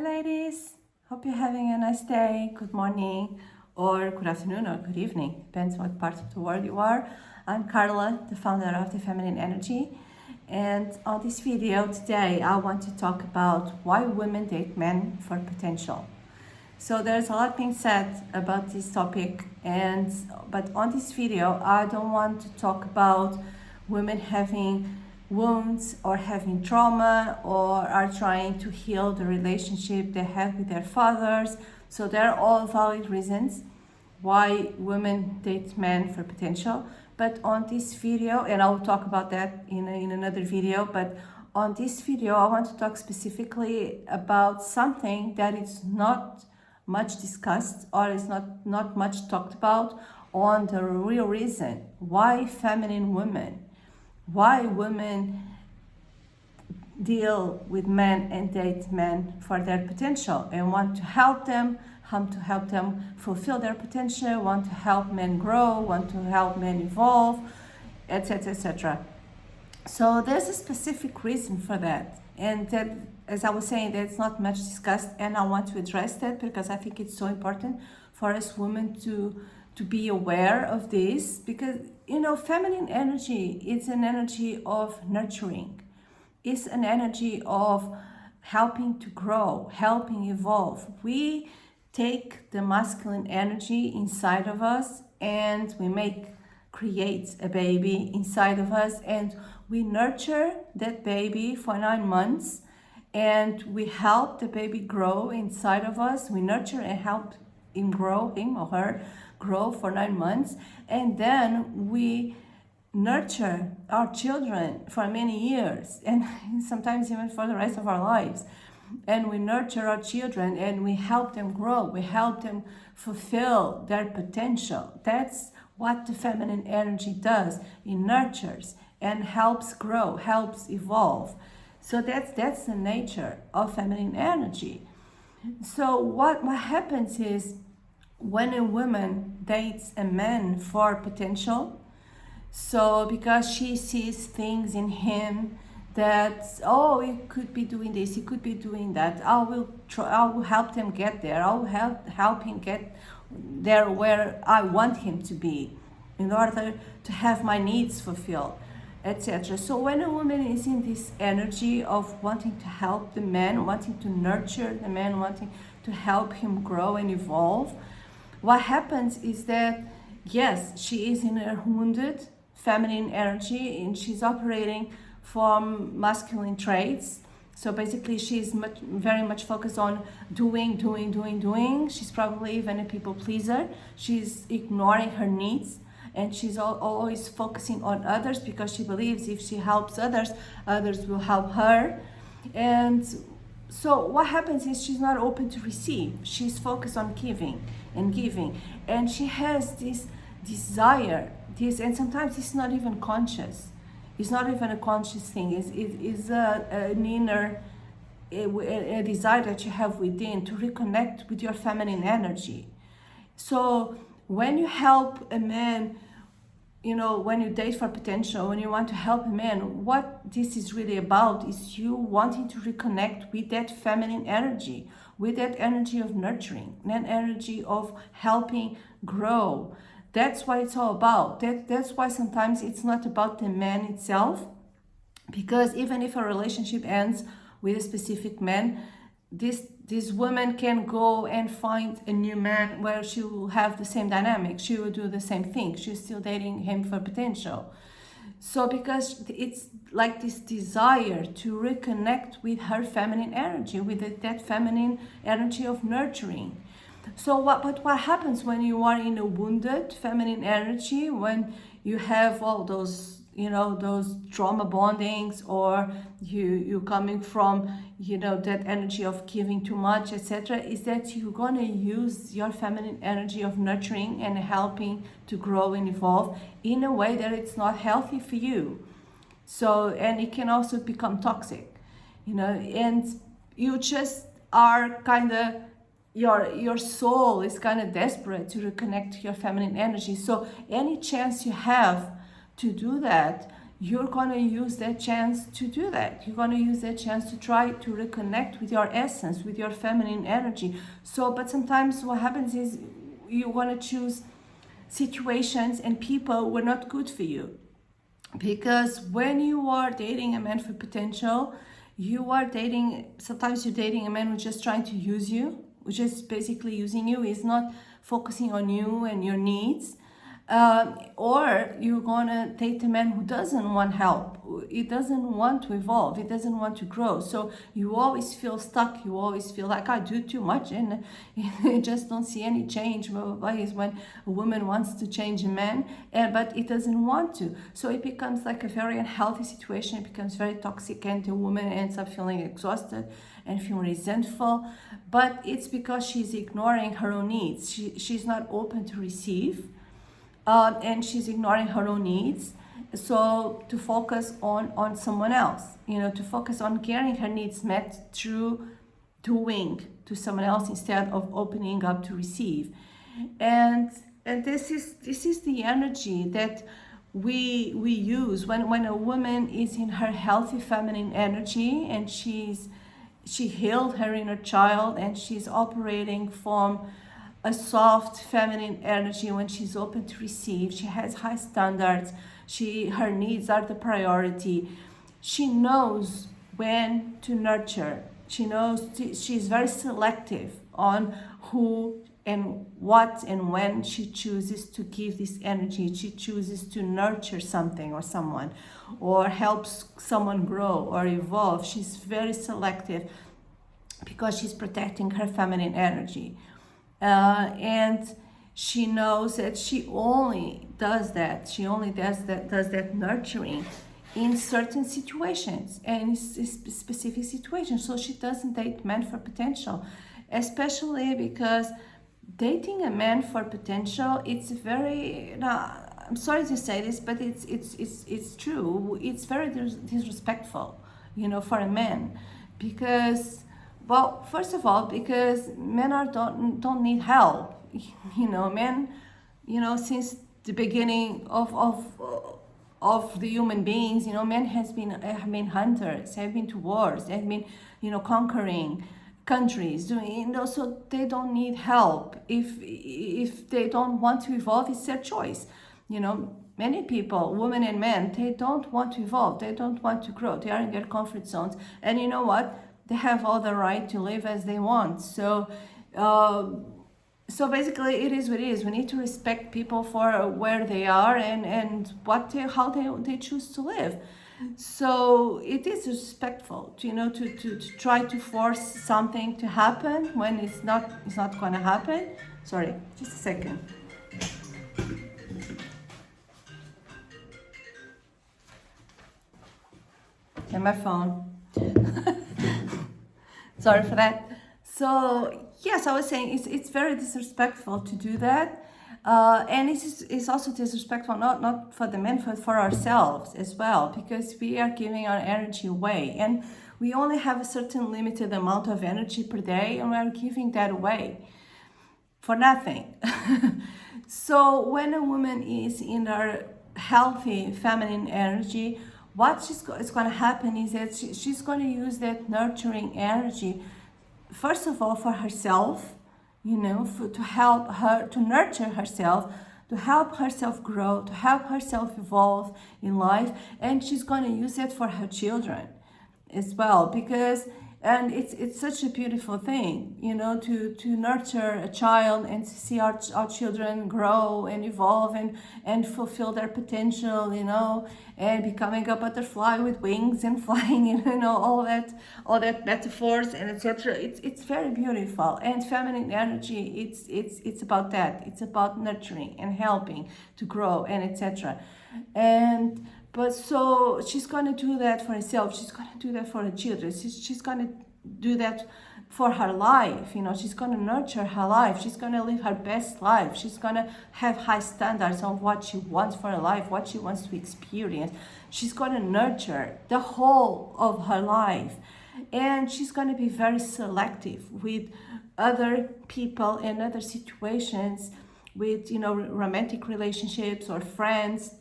ladies. Hope you're having a nice day, good morning, or good afternoon, or good evening. Depends what part of the world you are. I'm Carla, the founder of the Feminine Energy. And on this video today, I want to talk about why women date men for potential. So there's a lot being said about this topic, but on this video, I don't want to talk about women having wounds or having trauma or are trying to heal the relationship they have with their fathers. So they're all valid reasons why women date men for potential. But on this video, and I'll talk about that in another video, but on this video, I want to talk specifically about something that is not much discussed or is not much talked about on the real reason why feminine women, why women deal with men and date men for their potential and want to help them fulfill their potential, want to help men grow, want to help men evolve, etc., etc. So there's a specific reason for that, and that, as I was saying, that's not much discussed, and I want to address that because I think it's so important for us women to be aware of this, because feminine energy is an energy of nurturing. It's an energy of helping to grow, helping evolve. We take the masculine energy inside of us and we create a baby inside of us, and we nurture that baby for 9 months, and we help the baby grow inside of us. We nurture and help him or her grow for 9 months, and then we nurture our children for many years, and sometimes even for the rest of our lives. And we nurture our children and we help them grow, we help them fulfill their potential. That's what the feminine energy does. It nurtures and helps grow, helps evolve. So that's the nature of feminine energy. So what happens is, when a woman dates a man for potential, so because she sees things in him that, he could be doing this, he could be doing that, I will help them get there, I will help him get there where I want him to be in order to have my needs fulfilled, etc. So when a woman is in this energy of wanting to help the man, wanting to nurture the man, wanting to help him grow and evolve, what happens is that, yes, she is in a wounded feminine energy and she's operating from masculine traits. So basically she's very much focused on doing. She's probably even a people pleaser. She's ignoring her needs, and she's always focusing on others because she believes if she helps others, others will help her. And so what happens is she's not open to receive. She's focused on giving, and she has this desire, and sometimes it's not even conscious. It's not even a conscious thing. It's an inner a desire that you have within to reconnect with your feminine energy. So when you help a man, when you date for potential, when you want to help a man, what this is really about is you wanting to reconnect with that feminine energy, with that energy of nurturing, that energy of helping grow. That's what it's all about. That's why sometimes it's not about the man itself, because even if a relationship ends with a specific man, this woman can go and find a new man where she will have the same dynamic. She will do the same thing. She's still dating him for potential. So because it's like this desire to reconnect with her feminine energy, with that feminine energy of nurturing. So what happens when you are in a wounded feminine energy, when you have all those those trauma bondings, or you coming from that energy of giving too much, etc., is that you're gonna use your feminine energy of nurturing and helping to grow and evolve in a way that it's not healthy for you. So, and it can also become toxic, and you just are kind of, your soul is kind of desperate to reconnect to your feminine energy. So any chance you have to do that, you're going to use that chance to do that. You're going to use that chance to try to reconnect with your essence, with your feminine energy. So, but sometimes what happens is you want to choose situations and people who are not good for you. Because when you are dating a man for potential, sometimes you're dating a man who's just trying to use you, who's just basically using you, is not focusing on you and your needs. Or you're gonna date a man who doesn't want help. He doesn't want to evolve. He doesn't want to grow. So you always feel stuck. You always feel like I do too much, and you just don't see any change. Blah, blah, blah. Is when a woman wants to change a man, but it doesn't want to. So it becomes like a very unhealthy situation. It becomes very toxic, and the woman ends up feeling exhausted and feeling resentful. But it's because she's ignoring her own needs. She's not open to receive. And she's ignoring her own needs, so to focus on someone else, to focus on getting her needs met through doing to someone else instead of opening up to receive. And this is the energy that we use when a woman is in her healthy feminine energy, and she healed her inner child, and she's operating from a soft feminine energy. When she's open to receive, she has high standards, her needs are the priority. She knows when to nurture. She knows she's very selective on who and what and when she chooses to give this energy. She chooses to nurture something or someone, or helps someone grow or evolve. She's very selective because she's protecting her feminine energy. And she knows that she only does that nurturing in certain situations and in specific situations. So she doesn't date men for potential, especially because dating a man for potential, it's very, I'm sorry to say this, but it's true. It's very disrespectful, for a man, because, well, first of all, because men don't need help. Men, since the beginning of the human beings, men have been hunters, have been to wars, have been, conquering countries, so they don't need help. If they don't want to evolve, it's their choice. Many people, women and men, they don't want to evolve, they don't want to grow, they are in their comfort zones, and you know what? They have all the right to live as they want. So basically, it is what it is. We need to respect people for where they are and how they choose to live. So it is respectful to try to force something to happen when it's not going to happen. Sorry, just a second. And my phone. Sorry for that. So yes, I was saying it's very disrespectful to do that, and it's also disrespectful not for the men, but for ourselves as well, because we are giving our energy away, and we only have a certain limited amount of energy per day, and we are giving that away for nothing. So when a woman is in her healthy feminine energy, what is going to happen is that she's going to use that nurturing energy, first of all, for herself, to help her to nurture herself, to help herself grow, to help herself evolve in life, and she's going to use it for her children as well, because and it's such a beautiful thing, to nurture a child and to see our children grow and evolve and fulfill their potential, and becoming a butterfly with wings and flying, all that metaphors and etc. It's very beautiful. And feminine energy, it's about that. It's about nurturing and helping to grow and etc. But so she's going to do that for herself. She's going to do that for her children. She's going to do that for her life. She's going to nurture her life. She's going to live her best life. She's going to have high standards on what she wants for her life, what she wants to experience. She's going to nurture the whole of her life. And she's going to be very selective with other people and other situations, with, romantic relationships or friends,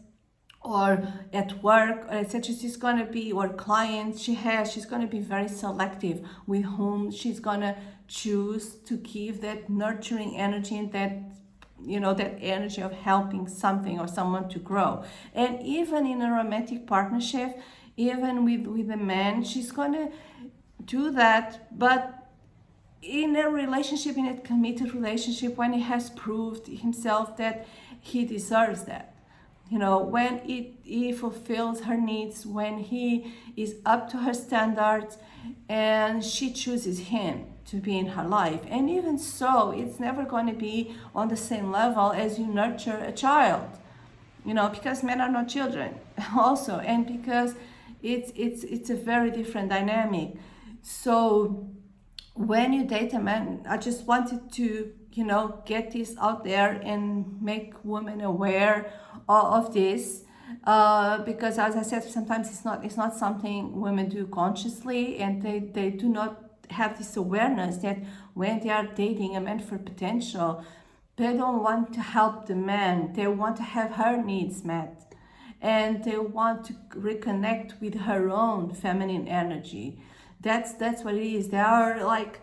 or at work, or etc. She's going to be, or clients she's going to be very selective with whom she's going to choose to give that nurturing energy and that, that energy of helping something or someone to grow. And even in a romantic partnership, even with a man, she's going to do that. But in a relationship, in a committed relationship, when he has proved himself that he deserves that, when he fulfills her needs, when he is up to her standards, and she chooses him to be in her life. And even so, it's never going to be on the same level as you nurture a child, because men are not children also, and because it's a very different dynamic. So when you date a man, I just wanted to, get this out there and make women aware of this, because as I said, sometimes it's not something women do consciously, and they do not have this awareness that when they are dating a man for potential, they don't want to help the man, they want to have her needs met, and they want to reconnect with her own feminine energy. That's what it is. They are like,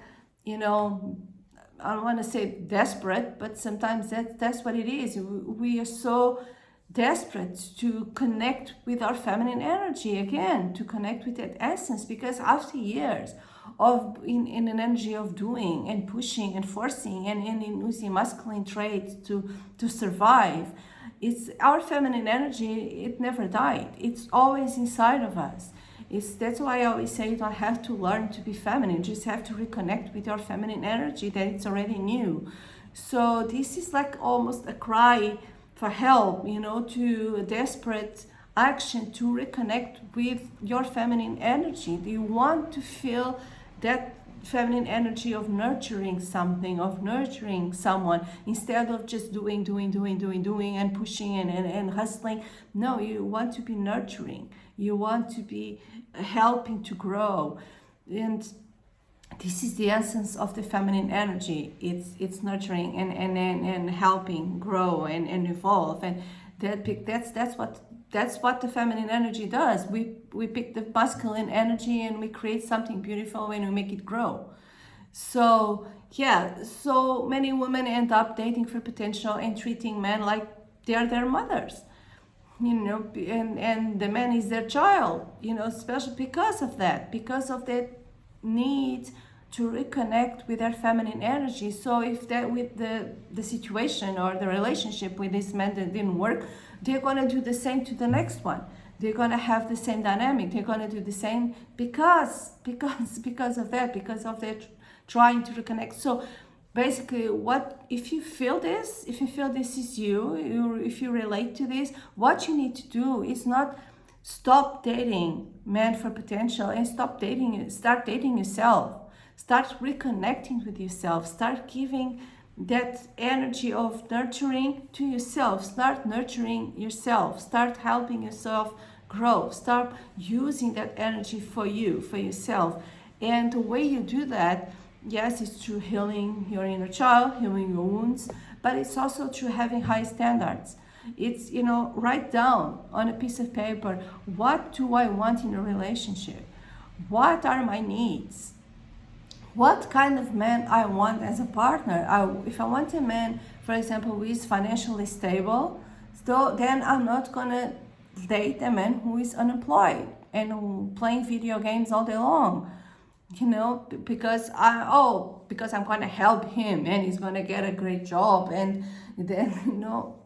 I don't want to say desperate, but sometimes that's what it is. We are so desperate to connect with our feminine energy again, to connect with that essence, because after years of in an energy of doing and pushing and forcing and in using masculine traits to survive, it's our feminine energy. It never died. It's always inside of us. That's why I always say you don't have to learn to be feminine. You just have to reconnect with your feminine energy that it's already new. So this is like almost a cry for help, to a desperate action to reconnect with your feminine energy. Do you want to feel that feminine energy of nurturing something, of nurturing someone, instead of just doing and pushing and hustling? No, you want to be nurturing. You want to be helping to grow. And this is the essence of the feminine energy. It's nurturing and helping grow and evolve. And that's what the feminine energy does. We pick the masculine energy and we create something beautiful and we make it grow. So so many women end up dating for potential and treating men like they're their mothers, and the man is their child, especially because of that need to reconnect with their feminine energy. So if that with the situation or the relationship with this man that didn't work, they're going to do the same to the next one. They're going to have the same dynamic. They're going to do the same because of that trying to reconnect. So basically, what if you feel this is you, if you relate to this, what you need to do is not stop dating men for potential and start dating yourself. Start reconnecting with yourself. Start giving that energy of nurturing to yourself. Start nurturing yourself. Start helping yourself grow. Start using that energy for yourself. And the way you do that, yes, it's through healing your inner child, healing your wounds, but it's also through having high standards. It's, write down on a piece of paper, what do I want in a relationship? What are my needs? What kind of man I want as a partner? If I want a man, for example, who is financially stable, so then I'm not gonna date a man who is unemployed and playing video games all day long. Because I'm going to help him and he's going to get a great job, and then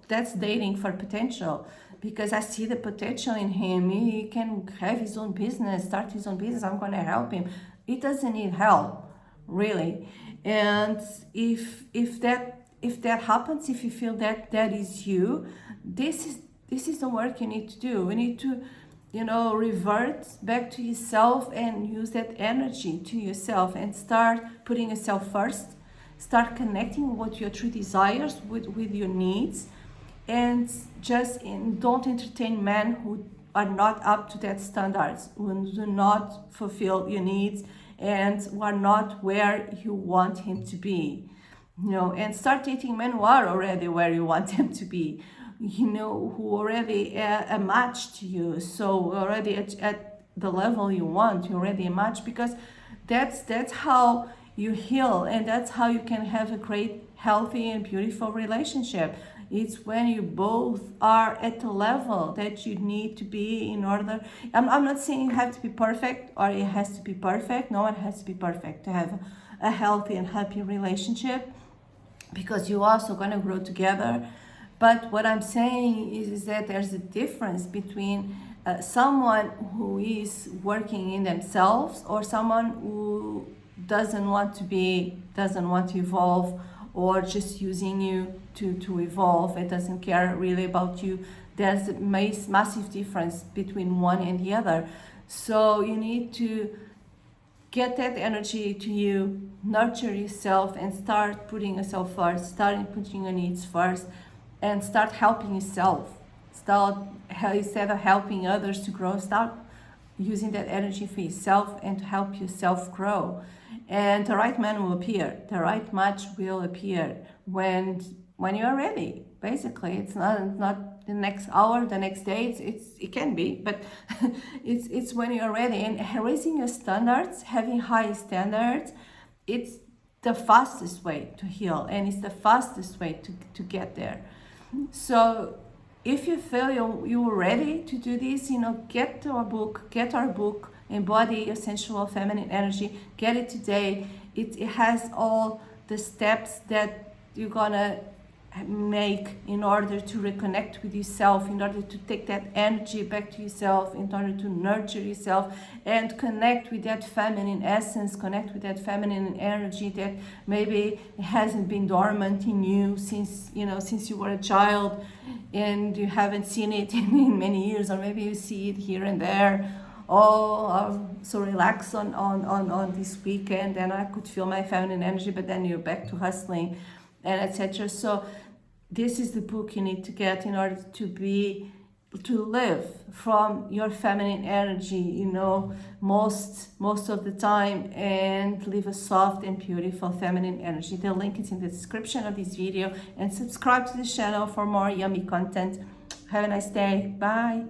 that's dating for potential, because I see the potential in him. He can have his own business, start his own business. I'm going to help him. He doesn't need help, really. And if that happens, if you feel that is you, this is the work you need to do. We need to revert back to yourself and use that energy to yourself and start putting yourself first. Start connecting with your true desires, with your needs, and don't entertain men who are not up to that standards, who do not fulfill your needs and who are not where you want him to be. And start dating men who are already where you want them to be. who already a match to you. So already at the level you want, you're already a match, because that's how you heal, and that's how you can have a great, healthy, and beautiful relationship. It's when you both are at the level that you need to be in order. I'm not saying you have to be perfect or it has to be perfect. No one has to be perfect to have a healthy and happy relationship, because you're also going to grow together. But what I'm saying is that there's a difference between someone who is working in themselves, or someone who doesn't want to evolve, or just using you to evolve. It doesn't care really about you. There's a massive difference between one and the other. So you need to get that energy to you, nurture yourself, and start putting yourself first, start putting your needs first, and start helping yourself. Instead of helping others to grow, start using that energy for yourself and to help yourself grow. And the right man will appear. The right match will appear when you are ready. Basically, it's not the next hour, the next day. It can be, but it's when you're ready. And raising your standards, having high standards, it's the fastest way to heal, and it's the fastest way to get there. So if you feel you're ready to do this, get our book, Embody Your Sensual Feminine Energy. Get it today. It has all the steps that you're gonna make in order to reconnect with yourself, in order to take that energy back to yourself, in order to nurture yourself and connect with that feminine essence, connect with that feminine energy that maybe hasn't been dormant in you since you were a child, and you haven't seen it in many years, or maybe you see it here and there. Oh, I'm so relaxed on this weekend, and I could feel my feminine energy, but then you're back to hustling, and etc. So this is the book you need to get in order to live from your feminine energy, most of the time, and live a soft and beautiful feminine energy. The link is in the description of this video, and subscribe to the channel for more yummy content. Have a nice day. Bye.